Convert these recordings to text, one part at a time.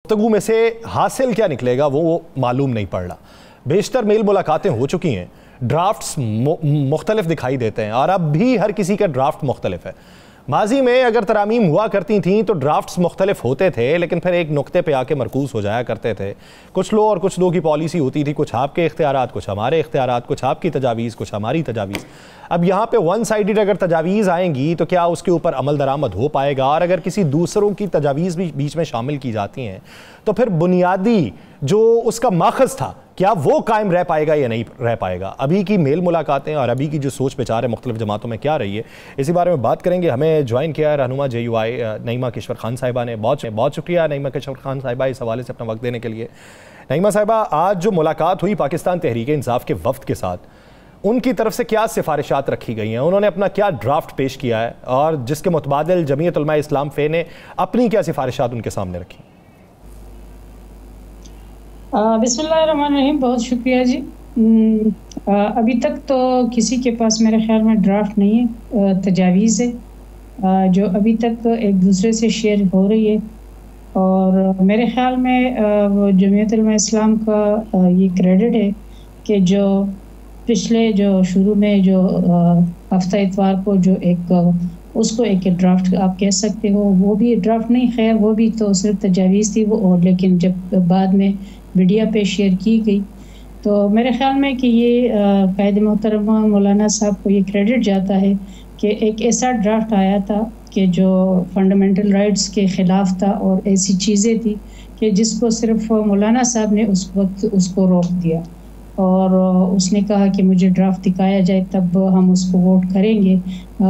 گفتگو میں سے حاصل کیا نکلے گا وہ معلوم نہیں پڑ رہا۔ بیشتر میل ملاقاتیں ہو چکی ہیں، ڈرافٹس مختلف دکھائی دیتے ہیں اور اب بھی ہر کسی کا ڈرافٹ مختلف ہے۔ ماضی میں اگر ترامیم ہوا کرتی تھیں تو ڈرافٹس مختلف ہوتے تھے، لیکن پھر ایک نقطے پہ آ کے مرکوز ہو جایا کرتے تھے۔ کچھ لو اور کچھ لو کی پالیسی ہوتی تھی، کچھ آپ کے اختیارات، کچھ ہمارے اختیارات، کچھ آپ کی تجاویز، کچھ ہماری تجاویز۔ اب یہاں پہ ون سائیڈڈ اگر تجاویز آئیں گی تو کیا اس کے اوپر عمل درآمد ہو پائے گا؟ اور اگر کسی دوسروں کی تجاویز بھی بیچ میں شامل کی جاتی ہیں تو پھر بنیادی جو اس کا ماخذ تھا کیا وہ قائم رہ پائے گا یا نہیں رہ پائے گا؟ ابھی کی میل ملاقاتیں اور ابھی کی جو سوچ بچار ہے مختلف جماعتوں میں کیا رہی ہے، اسی بارے میں بات کریں گے۔ ہمیں جوائن کیا ہے رہنما JUI نعیمہ کشور خان صاحبہ نے۔ بہت شکریہ نعیمہ کشور خان صاحبہ اس حوالے سے اپنا وقت دینے کے لیے۔ نعیمہ صاحبہ، آج جو ملاقات ہوئی پاکستان تحریک انصاف کے وفد کے ساتھ، ان کی طرف سے کیا سفارشات رکھی گئی ہیں؟ انہوں نے اپنا کیا ڈرافٹ پیش کیا ہے اور جس کے متبادل جمعیت علماء اسلام فے نے اپنی کیا سفارشات ان کے سامنے رکھی؟ بسم اللہ الرحمن الرحیم، بہت شکریہ جی۔ ابھی تک تو کسی کے پاس میرے خیال میں ڈرافٹ نہیں ہے، تجاویز ہے جو ابھی تک ایک دوسرے سے شیئر ہو رہی ہے، اور میرے خیال میں جمعیت علماء اسلام کا یہ کریڈٹ ہے کہ جو پچھلے جو شروع میں جو ہفتہ اتوار کو جو ایک اس کو ایک ڈرافٹ آپ کہہ سکتے ہو، وہ بھی ڈرافٹ نہیں، خیر وہ بھی تو صرف تجاویز تھی وہ، اور لیکن جب بعد میں میڈیا پہ شیئر کی گئی تو میرے خیال میں کہ یہ قائد محترمہ مولانا صاحب کو یہ کریڈٹ جاتا ہے کہ ایک ایسا ڈرافٹ آیا تھا کہ جو فنڈامنٹل رائٹس کے خلاف تھا اور ایسی چیزیں تھی کہ جس کو صرف مولانا صاحب نے اس وقت اس کو روک دیا، اور اس نے کہا کہ مجھے ڈرافٹ دکھایا جائے تب ہم اس کو ووٹ کریں گے،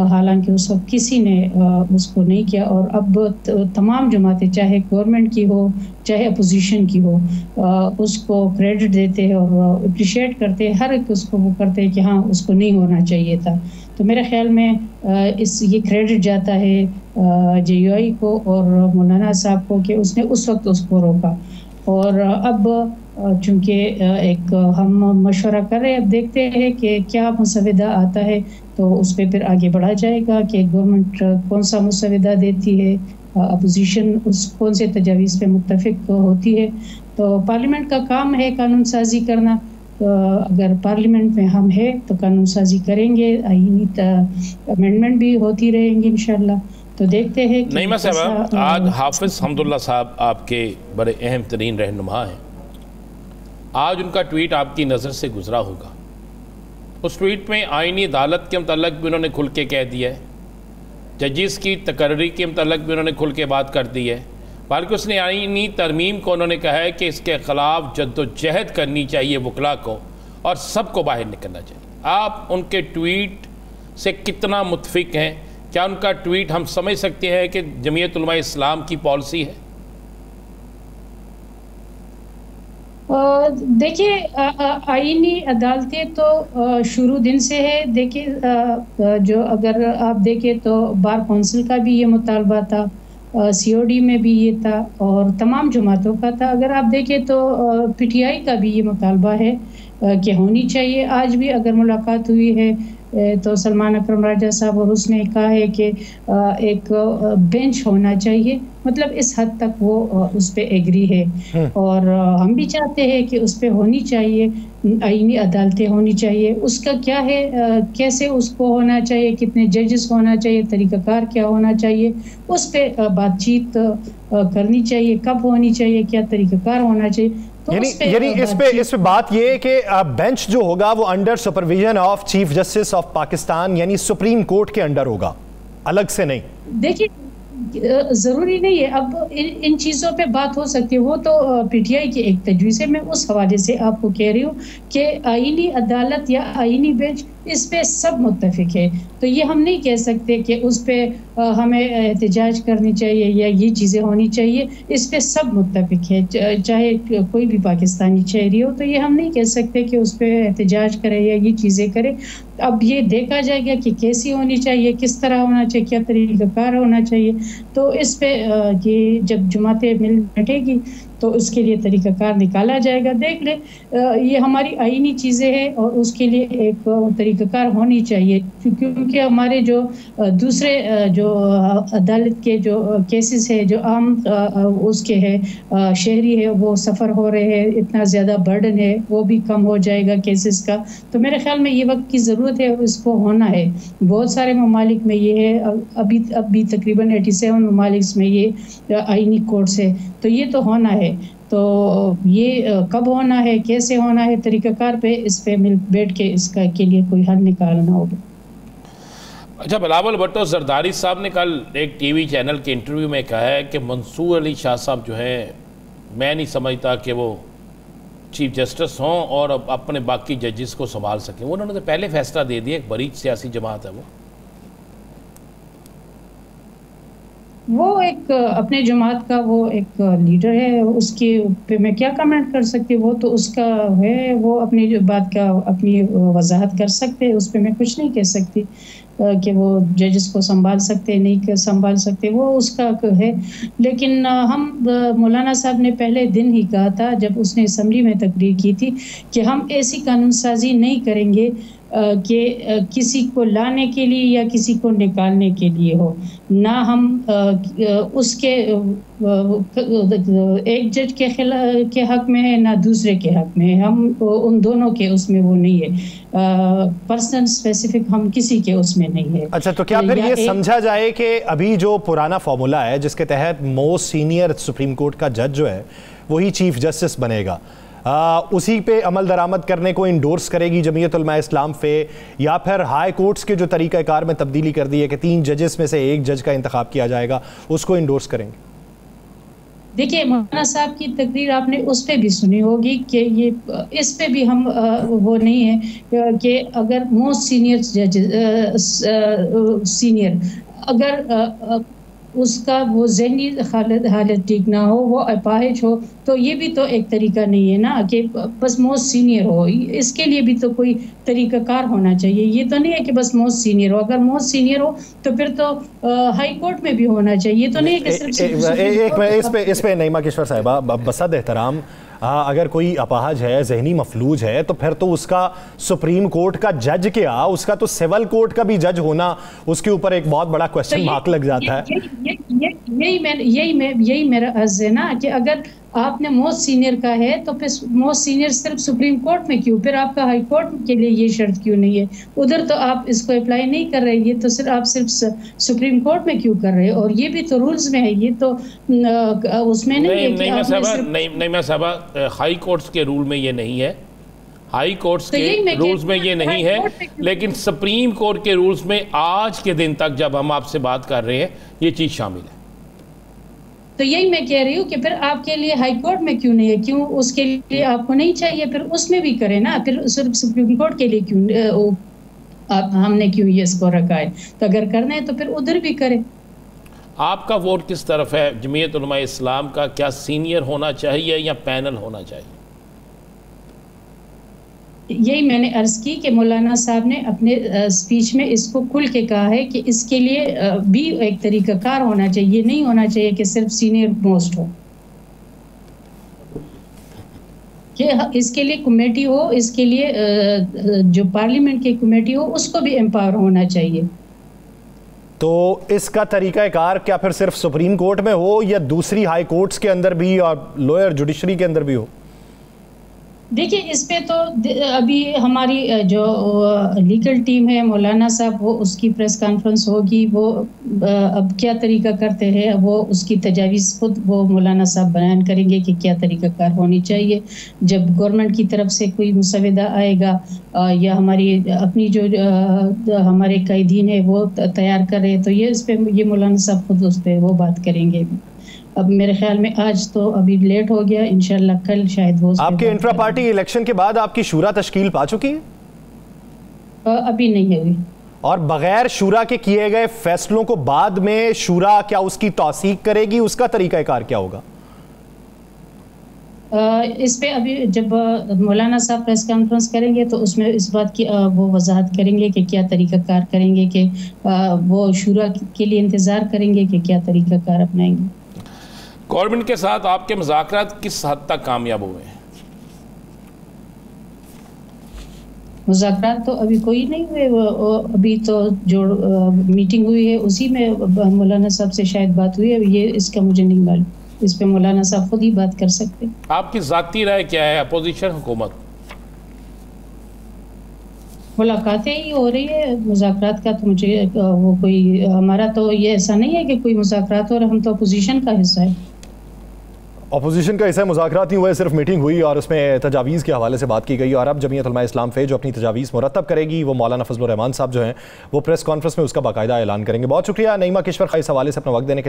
حالانکہ اس وقت کسی نے اس کو نہیں کیا۔ اور اب تمام جماعتیں چاہے گورنمنٹ کی ہو چاہے اپوزیشن کی ہو اس کو کریڈٹ دیتے ہیں اور اپریشیٹ کرتے ہیں، ہر ایک اس کو وہ کرتے ہیں کہ ہاں اس کو نہیں ہونا چاہیے تھا۔ تو میرے خیال میں یہ کریڈٹ جاتا ہے JUI کو اور مولانا صاحب کو کہ اس نے اس وقت اس کو روکا، اور اب چونکہ ایک ہم مشورہ کر رہے ہیں، اب دیکھتے ہیں کہ کیا مسودہ آتا ہے تو اس پہ پھر آگے بڑھا جائے گا کہ گورنمنٹ کون سا مسودہ دیتی ہے، اپوزیشن اس کون سے تجاویز پہ متفق ہوتی ہے۔ تو پارلیمنٹ کا کام ہے قانون سازی کرنا، اگر پارلیمنٹ میں ہم ہیں تو قانون سازی کریں گے، آئینی امینڈمنٹ بھی ہوتی رہیں گی انشاءاللہ۔ تو دیکھتے ہیں کہ نعیمہ صاحب، آج حافظ حمداللہ صاحب آپ کے بڑے اہم ترین رہنما ہیں، آج ان کا ٹویٹ آپ کی نظر سے گزرا ہوگا۔ اس ٹویٹ میں آئینی عدالت کے متعلق بھی انہوں نے کھل کے کہہ دیا ہے، ججز کی تقرری کے متعلق بھی انہوں نے کھل کے بات کر دی ہے، بلکہ اس نے آئینی ترمیم کو انہوں نے کہا ہے کہ اس کے خلاف جد و جہد کرنی چاہیے وکلاء کو اور سب کو باہر نکلنا چاہیے۔ آپ ان کے ٹویٹ سے کتنا متفق ہیں؟ کیا ان کا ٹویٹ ہم سمجھ سکتے ہیں کہ جمعیت علماء اسلام کی پالیسی ہے؟ دیکھیے، آئینی عدالتیں تو شروع دن سے ہے۔ دیکھیے جو اگر آپ دیکھیں تو بار کونسل کا بھی یہ مطالبہ تھا، COD میں بھی یہ تھا اور تمام جماعتوں کا تھا۔ اگر آپ دیکھیں تو PTI کا بھی یہ مطالبہ ہے کہ ہونی چاہیے۔ آج بھی اگر ملاقات ہوئی ہے تو سلمان اکرم راجہ صاحب اور اس نے کہا ہے کہ ایک بینچ ہونا چاہیے، مطلب اس حد تک وہ اس پہ ایگری ہے، اور ہم بھی چاہتے ہیں کہ اس پہ ہونی چاہیے، آئینی عدالتیں ہونی چاہیے۔ اس کا کیا ہے، کیسے اس کو ہونا چاہیے، کتنے ججز ہونا چاہیے، طریقہ کار کیا ہونا چاہیے، اس پہ بات چیت کرنی چاہیے، کب ہونی چاہیے، کیا طریقہ کار ہونا چاہیے۔ یعنی اس پہ بات یہ کہ بینچ جو ہوگا وہ under supervision of chief justice of Pakistan, یعنی سپریم کورٹ کے انڈر ہوگا، الگ سے نہیں۔ دیکھیے ضروری نہیں ہے، اب ان چیزوں پہ بات ہو سکتی ہے، وہ تو PTI کی ایک تجویز ہے۔ میں اس حوالے سے آپ کو کہہ رہی ہوں کہ آئینی عدالت یا آئینی بینچ اس پہ سب متفق ہے، تو یہ ہم نہیں کہہ سکتے کہ اس پہ ہمیں احتجاج کرنی چاہیے یا یہ چیزیں ہونی چاہیے۔ اس پہ سب متفق ہے، چاہے کوئی بھی پاکستانی شہری ہو، تو یہ ہم نہیں کہہ سکتے کہ اس پہ احتجاج کرے یا یہ چیزیں کرے۔ اب یہ دیکھا جائے گا کہ کیسی ہونی چاہیے، کس طرح ہونا چاہیے، کیا طریقہ کار ہونا چاہیے۔ تو اس پہ یہ جب جماعتیں مل بیٹھے گی تو اس کے لیے طریقہ کار نکالا جائے گا۔ دیکھ لیں، یہ ہماری آئینی چیزیں ہیں اور اس کے لیے ایک طریقہ طریقہ کار ہونی چاہیے، کیونکہ ہمارے جو دوسرے جو عدالت کے جو کیسز ہے، جو عام اس کے ہے شہری ہے، وہ سفر ہو رہے ہیں، اتنا زیادہ برڈن ہے، وہ بھی کم ہو جائے گا کیسز کا. تو میرے خیال میں یہ وقت کی ضرورت ہے اور اس کو ہونا ہے. بہت سارے ممالک میں یہ ہے، ابھی تقریباً 87 ممالک میں یہ آئینی کورٹس ہے، تو یہ تو ہونا ہے. تو یہ کب ہونا ہے، کیسے ہونا ہے، طریقہ کار پہ اس پہ مل بیٹھ کے اس کا کے لیے کوئی حل نکالنا ہوگا. اچھا، بلاول بھٹو زرداری صاحب نے کل ایک ٹی وی چینل کے انٹرویو میں کہا ہے کہ منصور علی شاہ صاحب جو ہیں، میں نہیں سمجھتا کہ وہ چیف جسٹس ہوں اور اپنے باقی ججز کو سنبھال سکیں. انہوں نے تو پہلے فیصلہ دے دیا، ایک بڑی سیاسی جماعت ہے وہ ایک اپنے جماعت کا وہ ایک لیڈر ہے، اس کے پہ میں کیا کمنٹ کر سکتی. وہ تو اس کا ہے، وہ اپنی بات کا اپنی وضاحت کر سکتے، اس پہ میں کچھ نہیں کہہ سکتی کہ وہ ججز کو سنبھال سکتے نہیں سنبھال سکتے، وہ اس کا ہے. لیکن ہم مولانا صاحب نے پہلے دن ہی کہا تھا جب اس نے اسمبلی میں تقریر کی تھی کہ ہم ایسی قانون سازی نہیں کریں گے کہ کسی کو لانے کے لیے یا کسی کو نکالنے کے لیے ہو. نہ ہم اس کے ایک جج کے حق میں ہے، نہ دوسرے کے حق میں ہے. ہم ان دونوں کے اس میں وہ نہیں ہے، پرسنل اسپیسیفک ہم کسی کے اس میں نہیں ہے. اچھا، تو کیا پھر یہ سمجھا جائے کہ ابھی جو پرانا فارمولا ہے جس کے تحت موسٹ سینئر سپریم کورٹ کا جج جو ہے وہی چیف جسٹس بنے گا، اسی پہ عمل درآمد کرنے کو انڈورس کرے گی جمعیت علماء اسلام پہ، یا پھر ہائی کورٹس کے جو طریقہ کار میں تبدیلی کر دی ہے کہ 3 ججز میں سے ایک جج کا انتخاب کیا جائے گا، اس کو انڈورس کریں گے؟ دیکھیے، مولانا صاحب کی تقریر آپ نے اس پہ بھی سنی ہوگی کہ یہ اس پہ بھی ہم وہ نہیں ہے کہ اگر موسٹ سینئر جج سینئر اگر اس کا وہ ذہنی حالت ٹھیک نہ ہو، وہ اپاہج ہو، تو یہ بھی تو ایک طریقہ نہیں ہے نا کہ بس موسٹ سینئر ہو. اس کے لیے بھی تو کوئی طریقہ کار ہونا چاہیے. یہ تو نہیں ہے کہ بس موسٹ سینئر ہو. اگر موسٹ سینئر ہو تو پھر تو ہائی کورٹ میں بھی ہونا چاہیے. تو نہیں ہے کہ صرف اس پہ نعیمہ کشور صاحبہ بصد احترام، اگر کوئی اپاہج ہے، ذہنی مفلوج ہے، تو پھر تو اس کا سپریم کورٹ کا جج کیا، اس کا تو سول کورٹ کا بھی جج ہونا اس کے اوپر ایک بہت بڑا کوسچن مارک لگ جاتا ہے. یہی میرا عرض ہے نا کہ اگر آپ نے موسٹ سینئر کا ہے تو پھر موسٹ سینئر صرف سپریم کورٹ میں کیوں، پھر آپ کا ہائی کورٹ کے لیے یہ شرط کیوں نہیں ہے؟ ادھر تو آپ اس کو اپلائی نہیں کر رہے، یہ تو صرف آپ سپریم کورٹ میں کیوں کر رہے؟ اور یہ بھی تو رولز میں ہے، یہ تو اس میں نہیں ہے کہ نہیں صاحبہ، ہائی کورٹس کے رول میں یہ نہیں ہے، ہائی کورٹس کے رولز میں یہ نہیں ہے، لیکن سپریم کورٹ کے رولز میں آج کے دن تک جب ہم آپ سے بات کر رہے ہیں یہ چیز شامل ہے. تو یہی میں کہہ رہی ہوں کہ پھر آپ کے لیے ہائی کورٹ میں کیوں نہیں ہے؟ کیوں اس کے لیے آپ کو نہیں چاہیے؟ پھر اس میں بھی کریں نا. پھر صرف سپریم کورٹ کے لیے کیوں ہم نے کیوں یہ اس کو رکھا ہے؟ تو اگر کرنا ہے تو پھر ادھر بھی کریں. آپ کا ووٹ کس طرف ہے جمعیت علماء اسلام کا؟ کیا سینئر ہونا چاہیے یا پینل ہونا چاہیے؟ یہی میں نے عرض کی کہ مولانا صاحب نے اپنے اسپیچ میں اس کو کھل کے کہا ہے کہ اس کے لیے بھی ایک طریقہ کار ہونا چاہیے. نہیں ہونا چاہیے کہ صرف سینئر موسٹ ہو، کہ اس کے لیے کمیٹی ہو، اس کے لیے جو پارلیمنٹ کی کمیٹی ہو اس کو بھی امپاور ہونا چاہیے. تو اس کا طریقہ کار کیا پھر صرف سپریم کورٹ میں ہو یا دوسری ہائی کورٹس کے اندر بھی اور لوئر جوڈیشری کے اندر بھی ہو؟ دیکھیے، اس پہ تو ابھی ہماری جو لیگل ٹیم ہے، مولانا صاحب، وہ اس کی پریس کانفرنس ہوگی، وہ اب کیا طریقہ کرتے ہیں وہ اس کی تجاویز خود وہ مولانا صاحب بیان کریں گے کہ کیا طریقہ کار ہونی چاہیے. جب گورنمنٹ کی طرف سے کوئی مسودہ آئے گا یا ہماری اپنی جو ہمارے قائدین ہیں وہ تیار کر رہے، تو یہ اس پہ یہ مولانا صاحب خود اس پہ وہ بات کریں گے. اب میرے خیال میں آج تو ابھی لیٹ ہو گیا، انشاءاللہ کل شاید وہ. آپ کے انٹرا پارٹی الیکشن کے بعد آپ کی شورا تشکیل پا چکی ہے؟ ابھی نہیں ہوئی. اور بغیر شورا کے کیے گئے فیصلوں کو بعد میں شورا کیا اس کی توثیق کرے گی؟ اس کا طریقہ کار کیا ہوگا؟ اس پہ ابھی جب مولانا صاحب پریس کانفرنس کریں گے تو اس میں اس بات کی وہ وضاحت کریں گے کہ کیا طریقہ کار کریں گے، کہ وہ شورا کے لیے انتظار کریں گے کہ کیا طریقہ کار اپنائیں گے. گورنمنٹ کے ساتھ آپ کے مذاکرات کس حد تک کامیاب ہوئے ہیں؟ مذاکرات تو ابھی کوئی نہیں ہوئے، ابھی تو جو میٹنگ ہوئی ہے اسی میں مولانا صاحب سے شاید بات ہوئی ہے، یہ اس کا مجھے نہیں معلوم، اس پہ مولانا صاحب خود ہی بات کر سکتے۔ آپ کی ذاتی رائے کیا ہے؟ اپوزیشن حکومت ملاقاتیں ہی ہو رہی ہے، مذاکرات کا تو مجھے وہ کوئی، ہمارا تو یہ ایسا نہیں ہے کہ کوئی مذاکرات ہو رہا، ہم تو اپوزیشن کا حصہ ہے۔ اپوزیشن کا حصہ مذاکرات نہیں ہوئے، صرف میٹنگ ہوئی اور اس میں تجاویز کے حوالے سے بات کی گئی، اور اب جمعیت علماء اسلام فیض جو اپنی تجاویز مرتب کرے گی وہ مولانا فضل الرحمان صاحب جو ہیں وہ پریس کانفرنس میں اس کا باقاعدہ اعلان کریں گے۔ بہت شکریہ نعیمہ کشور خان اس حوالے سے اپنا وقت دینے کے لیے۔